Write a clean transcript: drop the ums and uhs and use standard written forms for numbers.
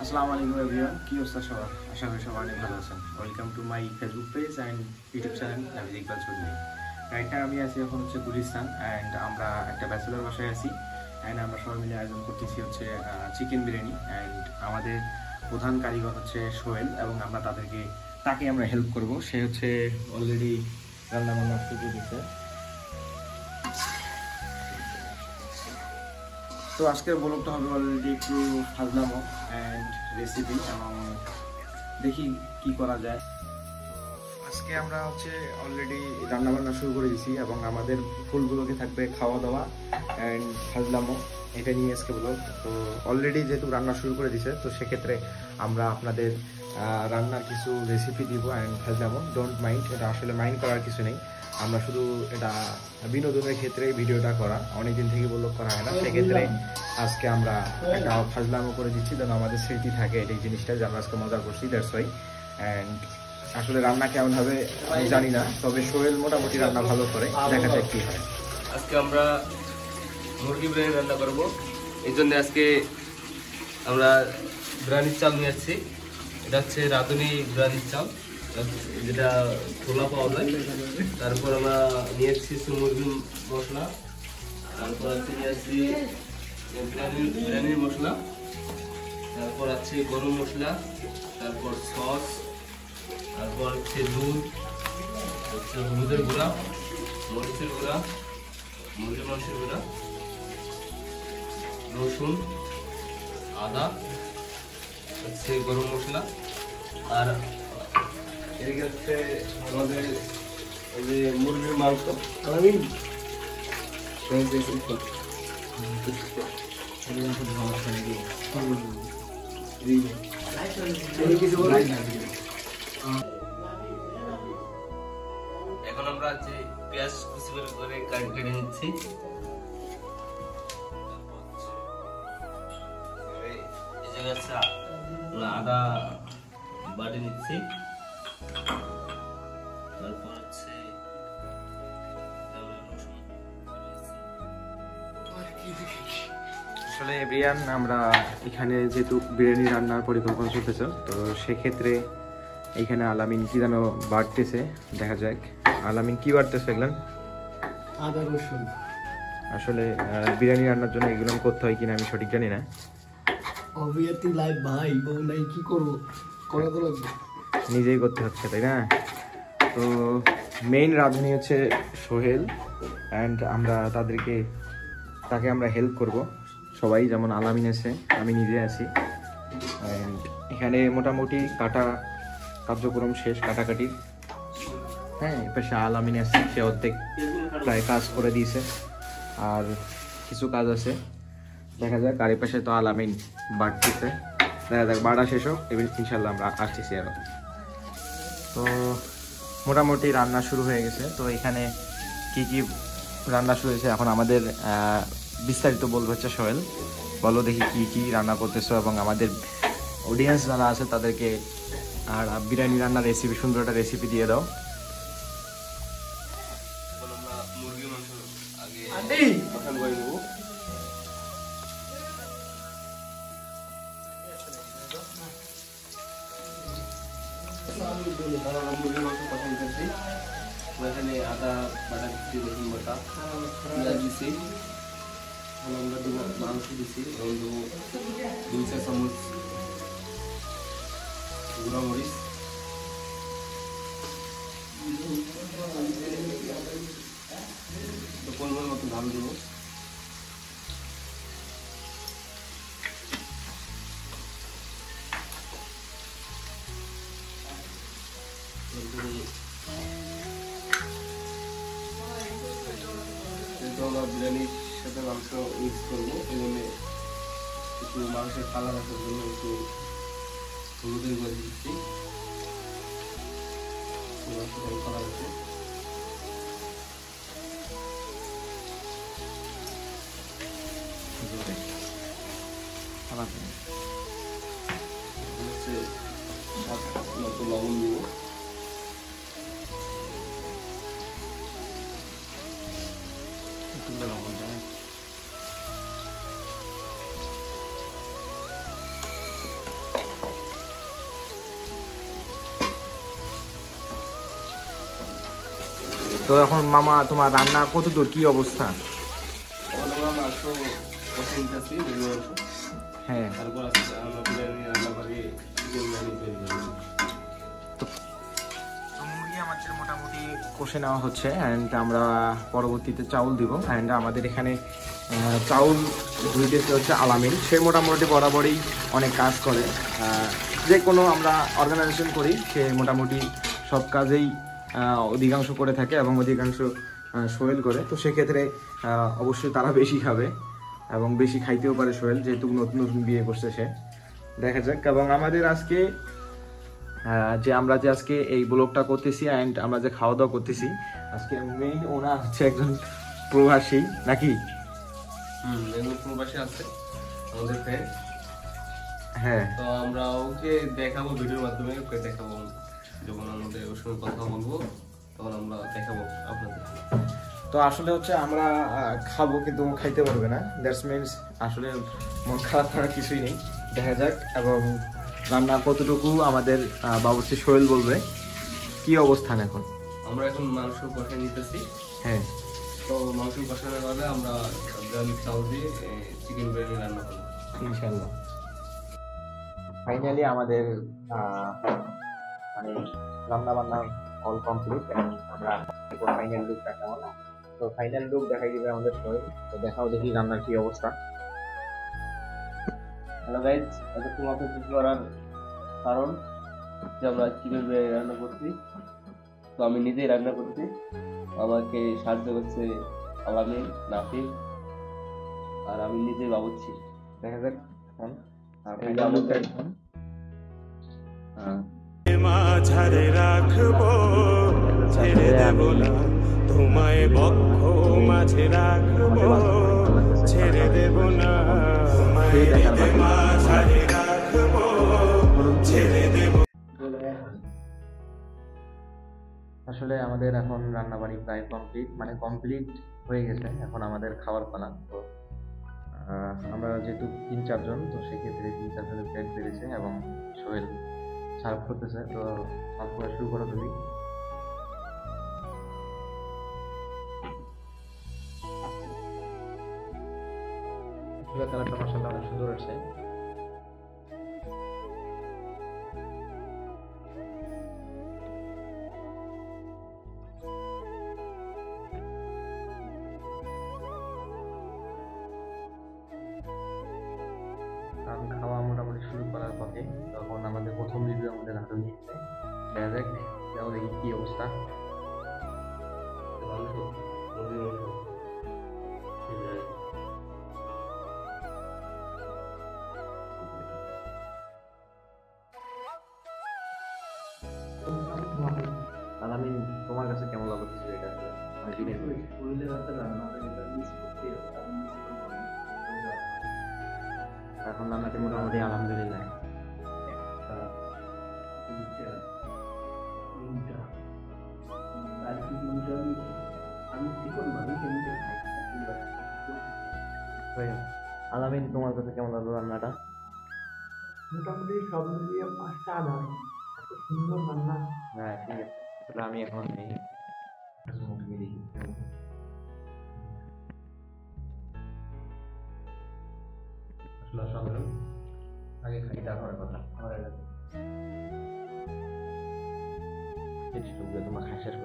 আসসালামু আলাইকুম এভরিওয়ান, কি অবস্থা সবার? আশা করি সবাই অনেক ভালো আছেন। Welcome to my Facebook page and YouTube channel Navid Iqbal Chowdhury. Right now আমি আছি এখন হচ্ছে গুলিস্তান অ্যান্ড আমরা একটা ব্যাচেলর বাসায় আছি অ্যান্ড আমরা সবাই মিলে আয়োজন করতেছি হচ্ছে চিকেন বিরিয়ানি অ্যান্ড আমাদের প্রধান কারিগর হচ্ছে সোহেল এবং আমরা তাকে আমরা হেল্প করব। সে হচ্ছে অলরেডি রান্না বান্না শুরু দিচ্ছে। তো আজকের ব্লগটা হবে অলরেডি একটু ফাজলামো অ্যান্ড রেসিপি এবং দেখি কি করা যায়। আজকে আমরা হচ্ছে অলরেডি রান্নাবান্না শুরু করে দিয়েছি এবং আমাদের ফুলগুলোকে থাকবে খাওয়া দাওয়া অ্যান্ড ফাজলামো, এটা নিয়ে আজকে ব্লগ। তো অলরেডি যেহেতু রান্না শুরু করে দিয়েছে তো সেক্ষেত্রে আমরা আপনাদের রান্নার কিছু রেসিপি দিব অ্যান্ড ফাজলামো। ডোন্ট মাইন্ড, এটা আসলে মাইন্ড করার কিছু নেই, আমরা শুধু এটা বিনোদনের ক্ষেত্রে ভিডিওটা করা, অনেকদিন থেকে ব্লগ করা হয় না, সেক্ষেত্রে আজকে আমরা একটা ফাজলামো করে দিচ্ছি যেন আমাদের স্মৃতি থাকে এই জিনিসটা যে আমরা আজকে মজা করছি। That's why. অ্যান্ড আসলে রান্না কেমন হবে আমি জানি না, তবে সোহেল মোটামুটি রান্না ভালো করে, দেখা যাক কি হয়। আজকে আমরা মুরগি বিরিয়ানি রান্না করব। এই জন্য আজকে আমরা বিরিয়ানির চাল নিয়ে আসছি। এটা হচ্ছে রাঁধুনি বিরিয়ানির চাল, যেটা খোলা পাওয়া যায়। তারপর আমরা নিয়ে এসেছি মুরগির মশলা, তারপর নিয়ে আসছি বিরিয়ানির মশলা, তারপর আছে গরম মশলা, তারপর সস, তারপর হচ্ছে দুধ, হচ্ছে হলুদের গুঁড়া, মরিচের গুঁড়া, মুরগির মাংসের গুঁড়া, রসুন, আদা, হচ্ছে গরম মশলা। আর এদিকে হচ্ছে আমাদের এই যে মুরগির মাংস। এখন আমরা যে পেঁয়াজ কুচি করে কেটে নিচ্ছি। এই জায়গায় আদা বাটি নিচ্ছি। তারপর হচ্ছে আসলে এভরিয়ান, আমরা এখানে যেহেতু বিরিয়ানি রান্নার পরিকল্পনা চলতেছে তো সেক্ষেত্রে এইখানে আলামিন কি যেন বাড়তেছে, দেখা যাক আলামিন কি বাড়তেছে। এগুলো আদা রসুন, আসলে বিরিয়ানি রান্নার জন্য এগুলো করতে হয় কিনা আমি সঠিক জানি না। অবিয়াতি লাইভ ভাই, বউ নাই, কি করবো, করা তো লাগবে, নিজেই করতে হচ্ছে, তাই না? তো মেইন রাঁধুনি হচ্ছে সোহেল অ্যান্ড আমরা তাকে আমরা হেল্প করব সবাই, যেমন আলামিন আছে, আমি নিজে আছি। অ্যান্ড এখানে মোটামুটি কার্যক্রম শেষ, কাটাকাটির। হ্যাঁ, পাশে আলামিন আছে, সে অর্ধেক প্রায় কাজ করে দিয়েছে, আর কিছু কাজ আছে, দেখা যাক। আর এই পাশে তো আলামিন বাড়তেছে, দেখা যাক বাড়া শেষ হোক, এবার ইনশাল্লাহ আমরা আসতেছি আরও। তো মোটামুটি রান্না শুরু হয়ে গেছে। তো এখানে কি কি রান্না শুরু হয়েছে এখন আমাদের বিস্তারিত বলবো হচ্ছে সোহেল। বলো দেখি কি কি রান্না করতেছো এবং আমাদের অডিয়েন্স যারা আছে তাদেরকে আর বিরিয়ানি রান্নার রেসিপি, সুন্দর একটা রেসিপি দিয়ে দাও। আমরা মুরগির মাংস আগে মাখান করে নেবো। মুরগির মাংস কথা দিতেছি। এখানে আদা বাটা দিচ্ছি, রসুন বাটা, পেঁয়াজ দিচ্ছি, আমরা দেবো মাংস দিচ্ছি, এবং দেবো 2 চা চামচ গুঁড়া মরিচ, পরিমাণ মতো ধান দেবো। আমরা বিরিয়ানির সাথে মাংস মিক্স করবো, এই জন্য একটু মাংসের কালার আসার জন্য একটু হলুদের গুঁড়ো দিচ্ছি। মাংসের কালার আছে, লবণ দিব। তো এখন মামা তোমার রান্না কতদূর, কি অবস্থা? আমরা মাংস কষে নিতেছি, মুরগির মাংস। হ্যাঁ, তারপর আমরা বিরিয়ানি রান্না করে চিকেন বিরিয়ানি তৈরি করবো। তো মুরগি আমাদের মোটামুটি কষে নেওয়া হচ্ছে অ্যান্ড আমরা পরবর্তীতে চাউল দিব। অ্যান্ড আমাদের এখানে চাউল ধুইতেছে হচ্ছে আলামিন। সে মোটামুটি বরাবরই অনেক কাজ করে, যে কোনো আমরা অর্গানাইজেশন করি সে মোটামুটি সব কাজেই অধিকাংশ করে থাকে এবং অধিকাংশ সোহেল করে। তো সেক্ষেত্রে অবশ্যই তারা বেশি খাবে এবং বেশি খাইতেও পারে সোহেল, যেহেতু নতুন নতুন বিয়ে করছে সে। দেখা যাক। এবং আমাদের আজকে আমরা যে আজকে এই ব্লগটা করতেছি অ্যান্ড আমরা যে খাওয়া দাওয়া করতেছি, আজকে মেইন ওনার হচ্ছে একজন প্রবাসী নাকি? একজন প্রবাসী আছে আমাদের ফ্রেন্ড। হ্যাঁ, তো আমরা ওকে দেখাবো ভিডিওর মাধ্যমে, ওকে দেখাবো যখন আমাদের ওর সঙ্গে কথা বলবো তখন আমরা দেখাবো আপনাদের। তো আসলে হচ্ছে আমরা খাবো কিন্তু ও খাইতে পারবে না, দ্যাটস মিনস আসলে মন খারাপ করার কিছুই নেই। দেখা যাক। এবং রান্না কতটুকু আমাদের বাবুর্চি সোহেল বলবে। কি অবস্থান এখন? আমরা এখন মাংস কষে নিতেছি। হ্যাঁ, তো মাংস কষানোর পরে আমরা বিরিয়ানির চাল দিয়ে চিকেন বিরিয়ানি রান্না করবো ইনশাল্লাহ। ফাইনালি আমাদের মানে রান্না বান্না অল কমপ্লিট। আমরা ফাইনাল লুক দেখাবো না, তো ফাইনাল লুক দেখাই দিবে আমাদের সোহেল। তো দেখাও দেখি রান্নার কি অবস্থা। হ্যালো গাইজ, এত তোমাকে কিছু করার কারণ যে আমরা চিকেন বিরিয়ানি রান্না করছি। তো আমি নিজেই রান্না করছি, আমাকে সাহায্য করছে আলামিন, নাফিক আর আমি নিজেই বাবুচ্ছি। দেখা যাক এখন এই যে আমাদের মাঝারে রাখবো, ছেড়ে দেব না তোমায়, বক্ষ মাঝে রাখবো, ছেড়ে দেব না মাঝারে রাখবো, ছেড়ে দেব। আসলে আমাদের এখন রান্না বাড়ি প্রায় কমপ্লিট, মানে কমপ্লিট হয়ে গেছে। এখন আমাদের খাওয়ার পালা। তো আমরা যেহেতু 3-4 জন, তো সেক্ষেত্রে 3-4 জনের প্লেট বেড়েছে এবং সোহেল সার্ভ করতেছে। তো সার্ভ করা শুরু করো তুমি। আসলে কালারটা মাশাআল্লাহ অনেক সুন্দর আছে। খাওয়া মোটামুটি শুরু করার পথে তখন আমাদের প্রথম রিভিউ আমাদের হাতে নিয়েছে। দেখা যাক আমাদের কি অবস্থা। মাংস, মুরগির মাংস। আলামিন, তোমার কাছে কেমন লাগলো কিছু এটা? শরীরের হাতে রান্নাটা এটা মিস করতে এখন রান্নাতে মোটামুটি আলহামদুলিল্লাহ আমি চিকন মানুষ এমনি আলামিন, তোমার কাছে কেমন লাগলো রান্নাটা? মোটামুটি সব মিলিয়ে 5টা আধার, এত সুন্দর রান্না। হ্যাঁ, ঠিক আছে। তাহলে আমি এখন নেই মুখে দেখি। আসলে অসাধারণ। আগে খাই তারপরে কথা। আমার তোমার খাই শেষ